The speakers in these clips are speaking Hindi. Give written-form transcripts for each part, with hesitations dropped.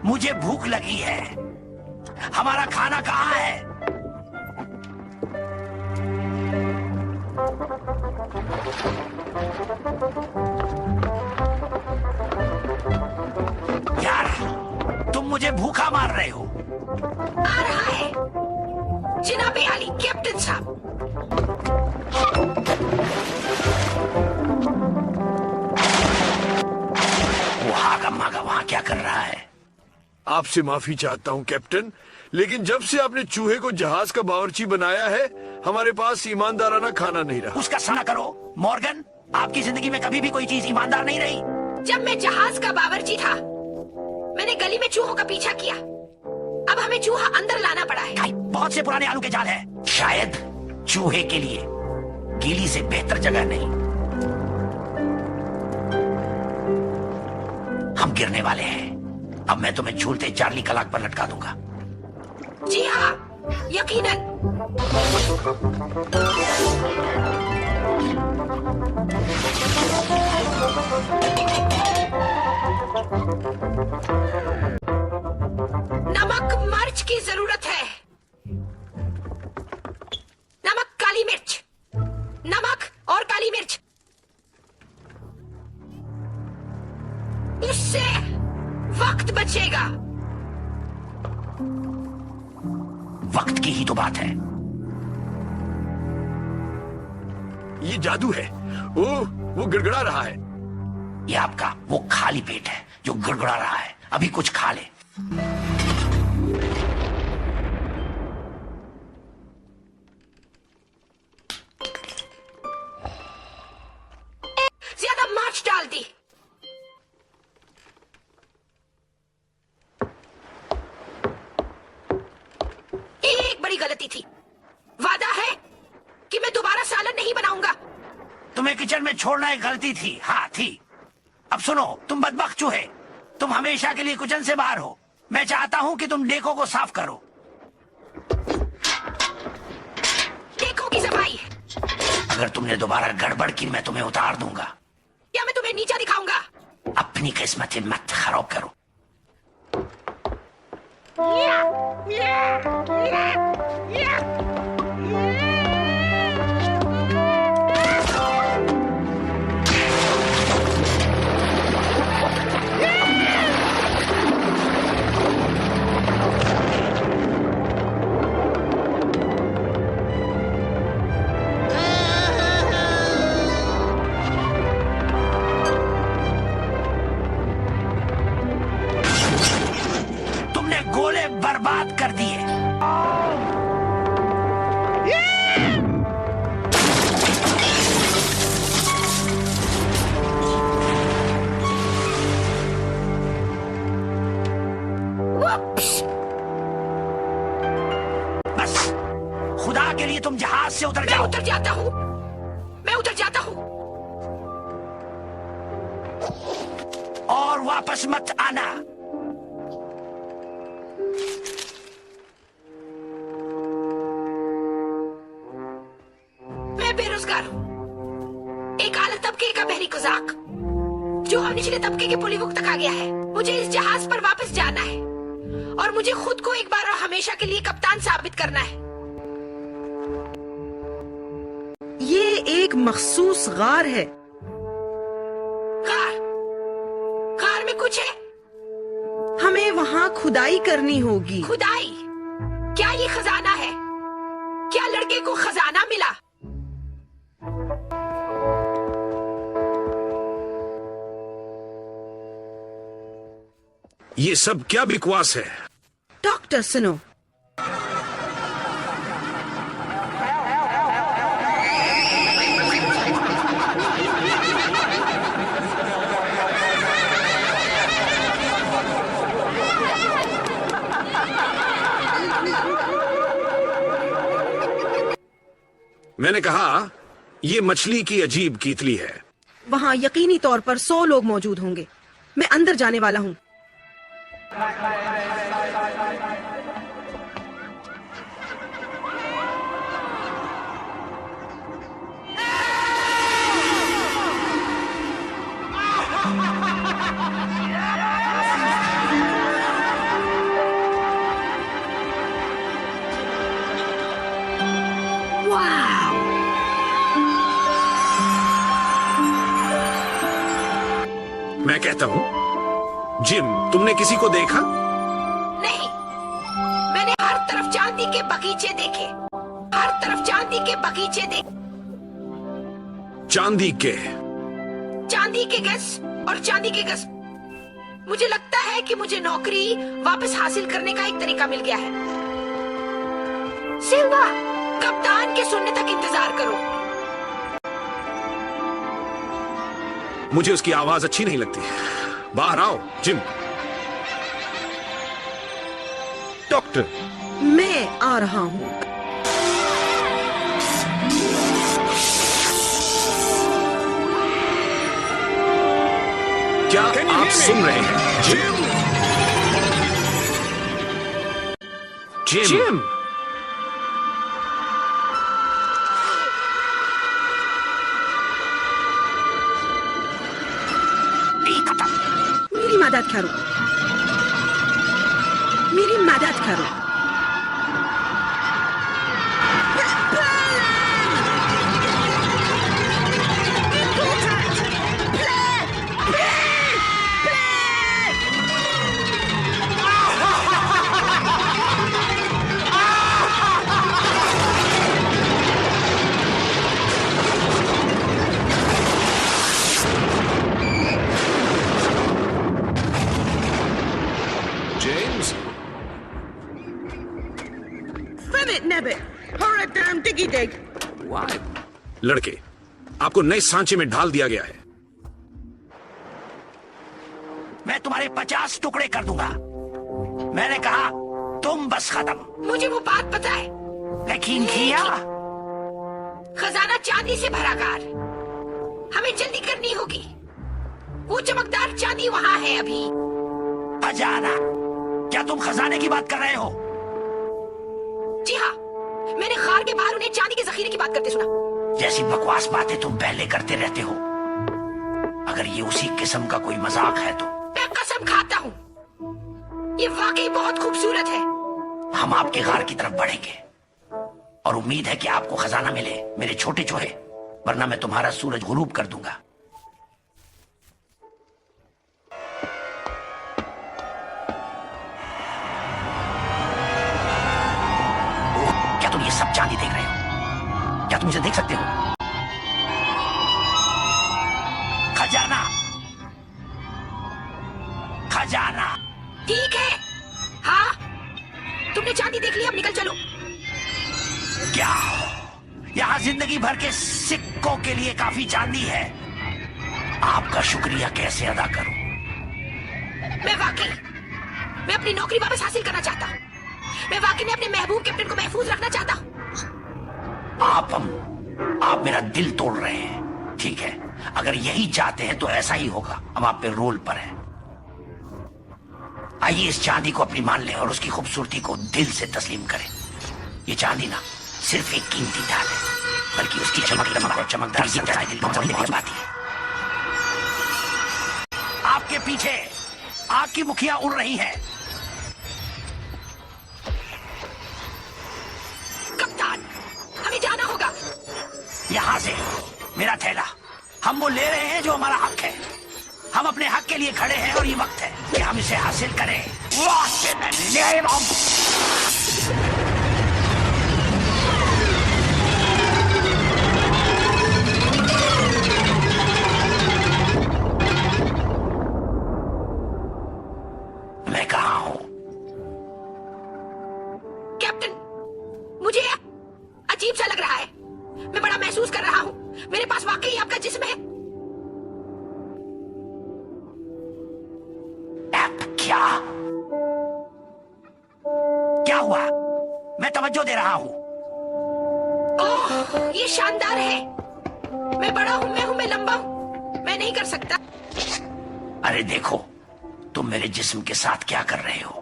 मुझे भूख लगी है। हमारा खाना कहाँ है? यार, तुम मुझे भूखा मार रहे हो। आ रहा है जनाबे आली, कैप्टन साहब। वो हागम वहाँ क्या कर रहा है? आपसे माफी चाहता हूँ कैप्टन, लेकिन जब से आपने चूहे को जहाज का बावर्ची बनाया है, हमारे पास ईमानदाराना खाना नहीं रहा। उसका सामना करो मॉर्गन। आपकी जिंदगी में कभी भी कोई चीज ईमानदार नहीं रही। जब मैं जहाज का बावर्ची था, मैंने गली में चूहों का पीछा किया। अब हमें चूहा अंदर लाना पड़ा है। बहुत से पुराने आलू के जाल है। शायद चूहे के लिए गीली से बेहतर जगह नहीं। हम गिरने वाले हैं। अब मैं तुम्हें झूलते चार्ली कलाक पर लटका दूंगा। जी हाँ, यकीनन। नमक मिर्च की जरूरत है। नमक, काली मिर्च, नमक और काली मिर्च। इससे वक्त बचेगा। वक्त की ही तो बात है। ये जादू है। वो गड़गड़ा रहा है। ये आपका वो खाली पेट है जो गड़गड़ा रहा है। अभी कुछ खा ले। ज्यादा मिर्च डाल दी। एक बड़ी गलती थी। वादा है कि मैं दोबारा सालन नहीं बनाऊंगा। तुम्हें किचन में छोड़ना एक गलती थी। हाँ थी। अब सुनो, तुम बदबख्त चूहे, तुम हमेशा के लिए किचन से बाहर हो। मैं चाहता हूँ कि तुम डेकों को साफ करो। डेकों की सफाई। अगर तुमने दोबारा गड़बड़ की, मैं तुम्हें उतार दूंगा। या मैं तुम्हें नीचा दिखाऊंगा। अपनी किस्मत मत खराब करो। बर्बाद कर दिए। बस खुदा के लिए तुम जहाज से उतर मैं जाओ। उतर जाता हूँ, मैं उतर जाता हूँ। और वापस मत आना। मैं बेरोजगार हूँ, एक आला तबके का बहरी कुजाक जो अब निचले तबके के पुलिवुक तक आ गया है। मुझे इस जहाज पर वापस जाना है और मुझे खुद को एक बार और हमेशा के लिए कप्तान साबित करना है। ये एक मखसूस गार है। कार, कार में कुछ है। हमें वहाँ खुदाई करनी होगी। खुदाई? क्या ये खजाना है? क्या लड़के को खजाना मिला? ये सब क्या बकवास है? डॉक्टर सुनो, मैंने कहा ये मछली की अजीब कीतली है। वहाँ यकीनी तौर पर 100 लोग मौजूद होंगे। मैं अंदर जाने वाला हूँ। मैं कहता हूँ, जिम, तुमने किसी को देखा? नहीं, मैंने हर तरफ चांदी के बगीचे देखे, हर तरफ चांदी के बगीचे देखे। चांदी के? चांदी के गज और चांदी के गज। मुझे लगता है कि मुझे नौकरी वापस हासिल करने का एक तरीका मिल गया है। सिल्वा, कप्तान के सुनने तक इंतजार करो। मुझे उसकी आवाज अच्छी नहीं लगती। बाहर आओ, जिम। डॉक्टर, मैं आ रहा हूँ। क्या आप सुन रहे हैं? Gym, gym, gym. मेरी मदद करो, मेरी मदद करो। James, Ribbit nebbit, hurry damn diggy dig. लड़के, आपको नए सांचे में ढाल दिया गया है। मैं तुम्हारे 50 टुकड़े कर दूंगा। मैंने कहा तुम बस खत्म। मुझे वो बात पता है, यकीन किया? खजाना चांदी से भरा कार। हमें जल्दी करनी होगी। वो चमकदार चांदी वहाँ है अभी। खजाना? क्या तुम खजाने की बात कर रहे हो? जी हाँ, मैंने खार के बाहर उन्हें चांदी के जखीरे की बात करते सुना। जैसी बकवास बातें तुम पहले करते रहते हो। अगर ये उसी किस्म का कोई मजाक है तो मैं कसम खाता हूँ, ये वाकई बहुत खूबसूरत है। हम आपके गार की तरफ बढ़ेंगे और उम्मीद है कि आपको खजाना मिले, मेरे छोटे चूहे, वरना मैं तुम्हारा सूरज गुरूब कर दूंगा। क्या तुम ये सब चांदी देख रहे हो? क्या तुम इसे देख सकते हो? खजाना, खजाना। ठीक है, हाँ, हमने चांदी देख ली, अब निकल चलो। क्या यहाँ जिंदगी भर के सिक्कों के लिए काफी चांदी है? आपका शुक्रिया कैसे अदा करूं? मैं अपनी नौकरी वापस हासिल करना चाहता हूँ। मैं वाकई में अपने महबूब कैप्टन को महफूज रखना चाहता हूँ। आप मेरा दिल तोड़ रहे हैं। ठीक है, अगर यही चाहते हैं तो ऐसा ही होगा। अब आप पे रोल पर है। आइए इस चांदी को अपनी मान लें और उसकी खूबसूरती को दिल से तस्लीम करें। ये चांदी ना सिर्फ एक कीमती ढाल है, बल्कि उसकी चमक और चमकदार सच्चाई दिल को पहुंच पाती है। आपके पीछे आग की मुखियां उड़ रही हैं। कप्तान, हमें जाना होगा। यहां से मेरा थैला, हम वो ले रहे हैं जो हमारा हक है। हम अपने हक के लिए खड़े हैं और ये वक्त है कि हम इसे हासिल करें। मैं कहाँ हूँ? कैप्टन, मुझे अजीब सा लग रहा है। मैं बड़ा महसूस कर रहा हूँ। मेरे पास वाकई आपका जिस्म है। क्या हुआ? मैं तवज्जो दे रहा हूँ। ओह, ये शानदार है। मैं बड़ा हूँ, मैं लंबा हूँ। मैं नहीं कर सकता। अरे देखो, तुम मेरे जिस्म के साथ क्या कर रहे हो?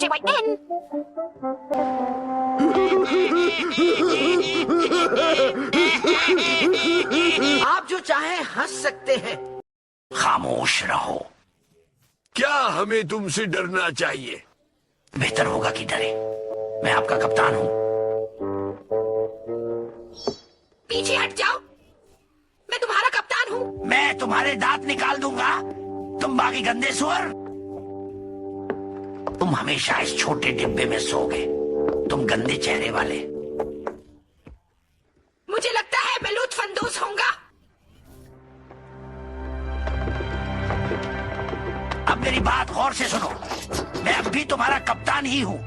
JYN। आप जो चाहें हंस सकते हैं। खामोश रहो। क्या हमें तुमसे डरना चाहिए? बेहतर होगा कि डरे। मैं आपका कप्तान हूँ। पीछे हट जाओ। मैं तुम्हारा कप्तान हूँ। मैं तुम्हारे दांत निकाल दूंगा, तुम बाकी गंदे सुअर। तुम हमेशा इस छोटे डिब्बे में सोओगे, तुम गंदे चेहरे वाले। मुझे लगता है मैं लुत्फानंदोज होऊंगा। अब मेरी बात गौर से सुनो। मैं अब भी तुम्हारा कप्तान ही हूँ।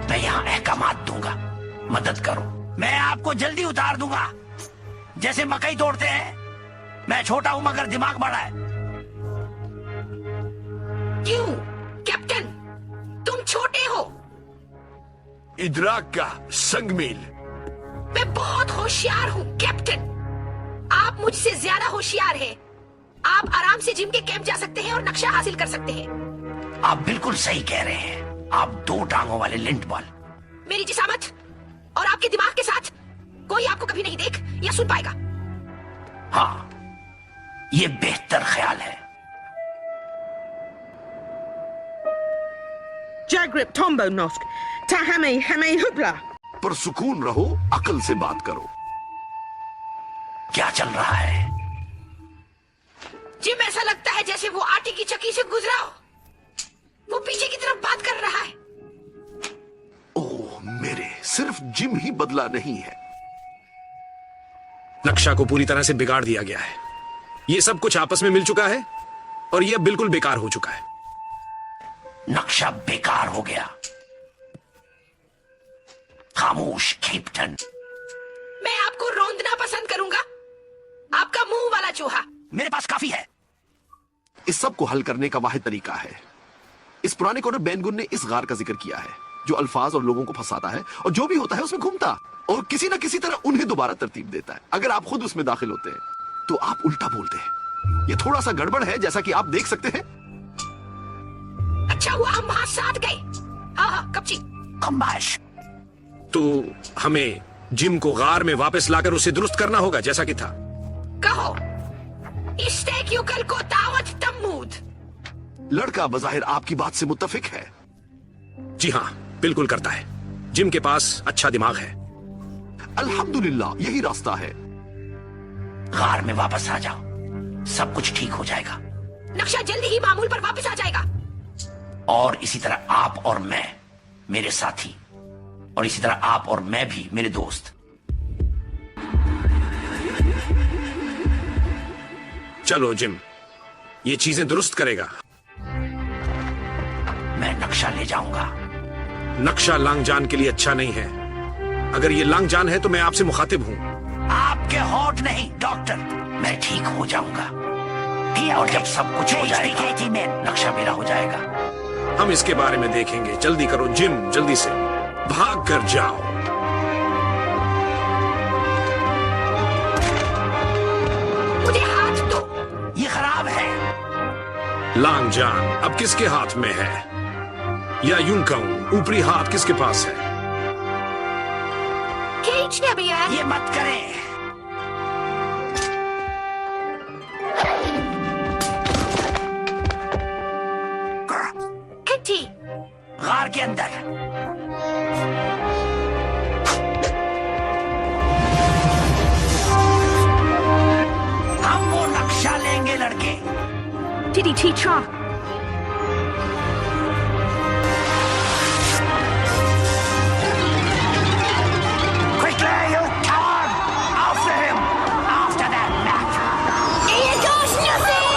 मैं यहाँ अहकामात दूंगा, मदद करो। मैं आपको जल्दी उतार दूंगा, जैसे मकई तोड़ते हैं। मैं छोटा हूँ मगर दिमाग बड़ा है। क्यों कैप्टन, तुम छोटे हो। इदराक का संगमील। मैं बहुत होशियार हूँ कैप्टन। आप मुझसे ज्यादा होशियार हैं। आप आराम से जिम के कैंप जा सकते हैं और नक्शा हासिल कर सकते हैं। आप बिल्कुल सही कह रहे हैं। आप 2 टांगों वाले लिंट बॉल। मेरी जिसामत और आपके दिमाग के साथ कोई आपको कभी नहीं देख या सुन पाएगा। हाँ, ये बेहतर ख्याल है। Jagrip Tombo Nosk, Tahame Hame Hubla. पर सुकून रहो, अकल से बात करो। क्या चल रहा है? जिम ऐसा लगता है जैसे वो आटे की चक्की से गुजरा हो। वो पीछे की तरफ बात कर रहा है। ओह मेरे, सिर्फ जिम ही बदला नहीं है। नक्शा को पूरी तरह से बिगाड़ दिया गया है। ये सब कुछ आपस में मिल चुका है और ये अब बिल्कुल बेकार हो चुका है। नक्शा बेकार हो गया। खामोश कैप्टन। मैं आपको रौंदना पसंद करूंगा, आपका मुंह वाला चूहा। मेरे पास काफी है। इस सब को हल करने का वाहिद तरीका है। इस पुराने कॉर्नर बेनगुन ने इस गार का जिक्र किया है जो अल्फाज और लोगों को फंसाता है और जो भी होता है उसमें घूमता और किसी न किसी तरह उन्हें दोबारा तरतीब देता है। अगर आप खुद उसमें दाखिल होते हैं तो आप उल्टा बोलते हैं। ये थोड़ा सा गड़बड़ है, जैसा कि आप देख सकते हैं। अच्छा हुआ हम वहां साथ गए। हाँ, कपची। खम्बाश। तो हमें जिम को गार में वापस लाकर उसे दुरुस्त करना होगा जैसा कि था। कहो, इस्तेक्युकल को दावत तम्मूद। लड़का बजाहिर आपकी बात से मुत्तफिक है। जी हाँ, बिल्कुल करता है। जिम के पास अच्छा दिमाग है। अल्हम्दुलिल्लाह, यही रास्ता है। गार में वापस आ जाओ, सब कुछ ठीक हो जाएगा। नक्शा जल्दी ही मामूल पर वापस आ जाएगा। और इसी तरह आप और मैं मेरे साथी, और इसी तरह आप और मैं भी मेरे दोस्त। चलो जिम, ये चीजें दुरुस्त करेगा। मैं नक्शा ले जाऊंगा। नक्शा लांगजान के लिए अच्छा नहीं है। अगर ये लांगजान है तो मैं आपसे मुखातिब हूं। आपके होठ नहीं डॉक्टर, मैं ठीक हो जाऊंगा। और जब सब कुछ हो जाएगा नक्शा मेरा हो जाएगा। हम इसके बारे में देखेंगे। जल्दी करो जिम, जल्दी से भाग कर जाओ। मुझे हाथ दो। ये खराब है। लांगजान अब किसके हाथ में है, या यूं कहूं ऊपरी हाथ किसके पास है? केज ने भैया। ये मत करें। किटी गार के अंदर। हम वो नक्शा लेंगे लड़के। Diddy teacher. Quickly, you coward! After him! After that map! It does nothing.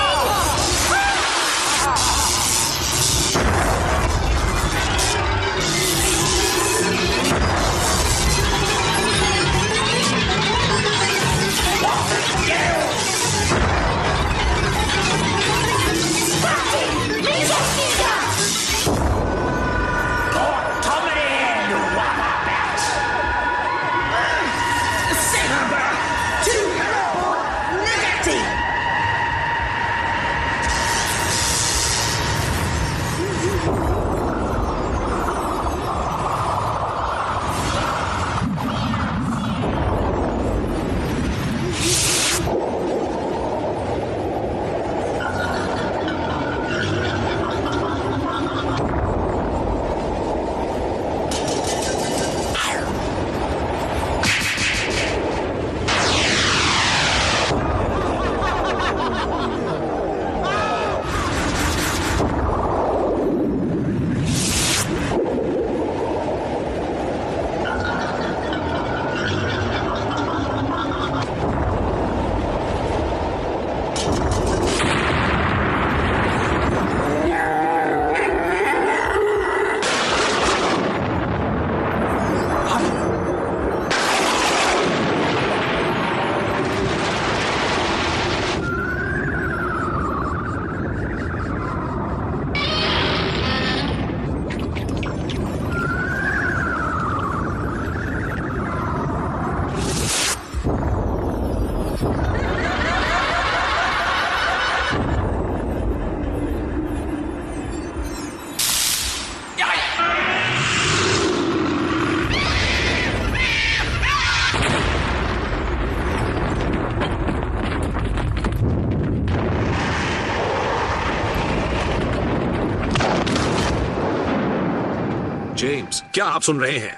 James, क्या आप सुन रहे हैं?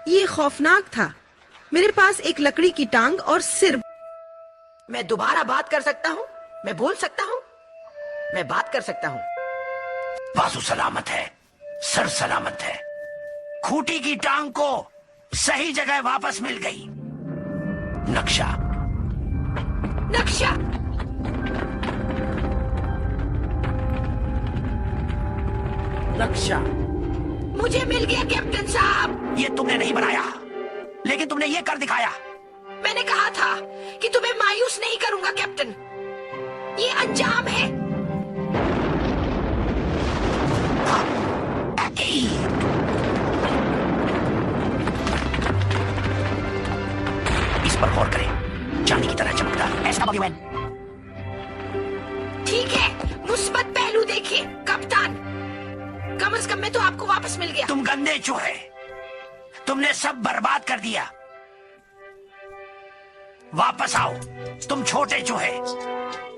ये खौफनाक था। मेरे पास एक लकड़ी की टांग और सिर। मैं दोबारा बात कर सकता हूँ? मैं बोल सकता हूँ? मैं बात कर सकता हूँ? बाजू सलामत है, सर सलामत है। खूंटी की टांग को सही जगह वापस मिल गई। नक्शा नक्शा। नक्शा मुझे मिल गया कैप्टन साहब। ये तुमने नहीं बनाया, लेकिन तुमने ये कर दिखाया। मैंने कहा था कि तुम्हें मायूस नहीं करूंगा कैप्टन। ये अंजाम है। इस पर गौर करें, चांदी की तरह चमकदार। SWN। ठीक है, मुस्बत पहलू देखिए कप्तान। कम से कम में तो आपको वापस मिल गया। तुम गंदे चूहे, तुमने सब बर्बाद कर दिया। वापस आओ, तुम छोटे चूहे।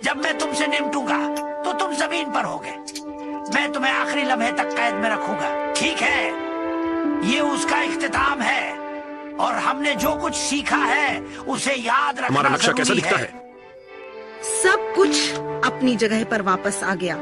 जब मैं तुमसे निपटूंगा तो तुम जमीन पर होगे। मैं तुम्हें आखिरी लम्हे तक कैद में रखूंगा, ठीक है? ये उसका इख्तिताम है, और हमने जो कुछ सीखा है उसे याद रखना हमारा नक्शा कैसा जरूरी दिखता है। सब कुछ अपनी जगह पर वापस आ गया।